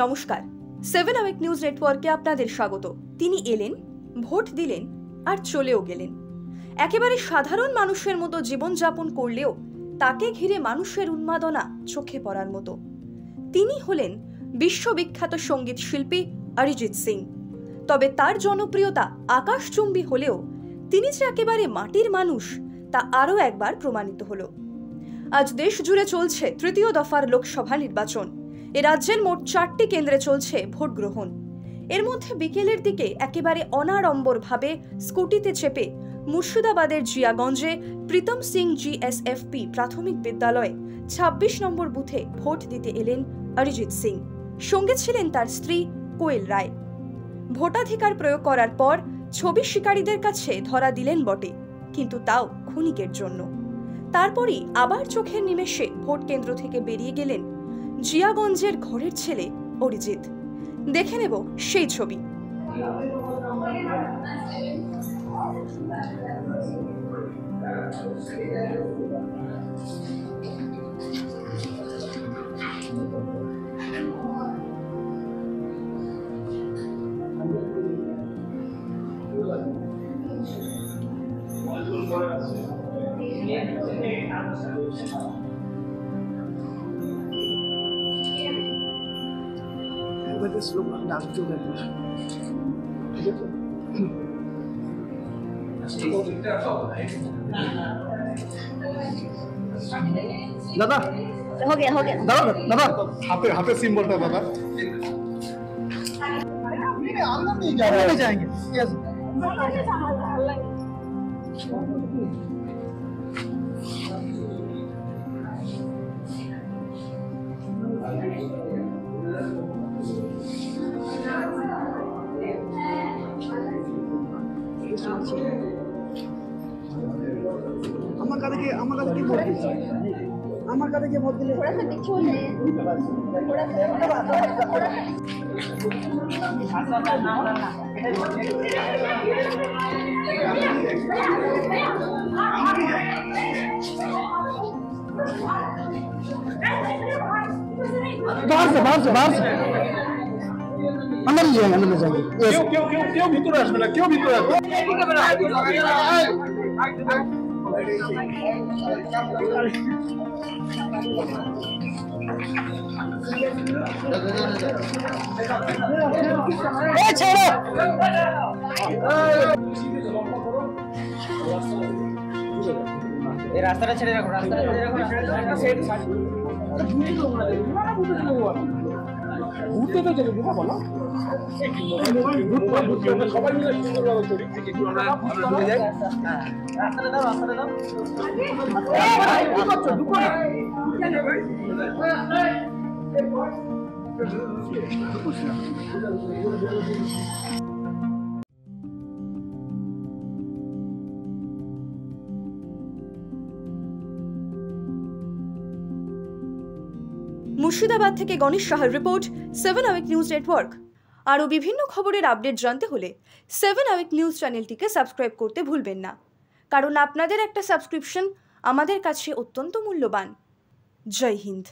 নমস্কার, 7 আওয়াক নিউজ নেটওয়ার্কে আপনাদের স্বাগত। তিনি এলেন, ভোট দিলেন আর চলেও গেলেন। একেবারে সাধারণ মানুষের মতো জীবনযাপন করলেও তাকে ঘিরে মানুষের উন্মাদনা চোখে পড়ার মতো। তিনি হলেন বিশ্ববিখ্যাত সঙ্গীত শিল্পী অরিজিৎ সিং। তবে তার জনপ্রিয়তা আকাশচুম্বী হলেও তিনি যে একেবারে মাটির মানুষ তা আরও একবার প্রমাণিত হলো। আজ দেশ জুড়ে চলছে তৃতীয় দফার লোকসভা নির্বাচন। এ রাজ্যের মোট 4টি কেন্দ্রে চলছে ভোট গ্রহণ। এর মধ্যে বিকেলের দিকে একেবারে অনাড়ম্বরভাবে স্কুটিতে চেপে মুর্শিদাবাদের জিয়াগঞ্জে প্রীতম সিং জিএসএফপি প্রাথমিক বিদ্যালয়ে 26 নম্বর বুথে ভোট দিতে এলেন অরিজিৎ সিং। সঙ্গে ছিলেন তার স্ত্রী কোয়েল রায়। ভোটাধিকার প্রয়োগ করার পর ছবি শিকারীদের কাছে ধরা দিলেন বটে, কিন্তু তাও ক্ষণিকের জন্য। তারপরই আবার চোখের নিমেষে ভোট কেন্দ্র থেকে বেরিয়ে গেলেন জিয়াগঞ্জের ঘরের ছেলে অরিজিৎ। দেখে নেব সেই ছবি। दादा हो गया दादा दादा हाथे सिंबलটা दादा अंदर नहीं जा रहे हैं, जाएंगे कैसे আমার কাছে কি ভোট দিচ্ছে? আমার কাছে কি ভোট দিলে थोड़ा सा पीछे हो जाए, थोड़ा सा बाहर से अंदर ले जाएंगे। क्यों भीतर আসবে না? क्यों भीतर আসবে? ए छोड़ो এই রাস্তাটা ছেড়ে রাখো, রাস্তাটা ছেড়ে রাখো, রাস্তাটা সেট ঘুরতে তো যাবে বুঝা বলো সবাই মিলে সুন্দরভাবে চড়ি থেকে চলে যায়। রাস্তাটা দাও, রাস্তাটা দাও। কি করছো দুপুরে? মুর্শিদাবাদ থেকে গণেশ সাহার রিপোর্ট, 7 আওয়াক নিউজ নেটওয়ার্ক। আরও বিভিন্ন খবরের আপডেট জানতে হলে 7 আওয়াক নিউজ চ্যানেলটিকে সাবস্ক্রাইব করতে ভুলবেন না, কারণ আপনাদের একটা সাবস্ক্রিপশন আমাদের কাছে অত্যন্ত মূল্যবান। জয় হিন্দ।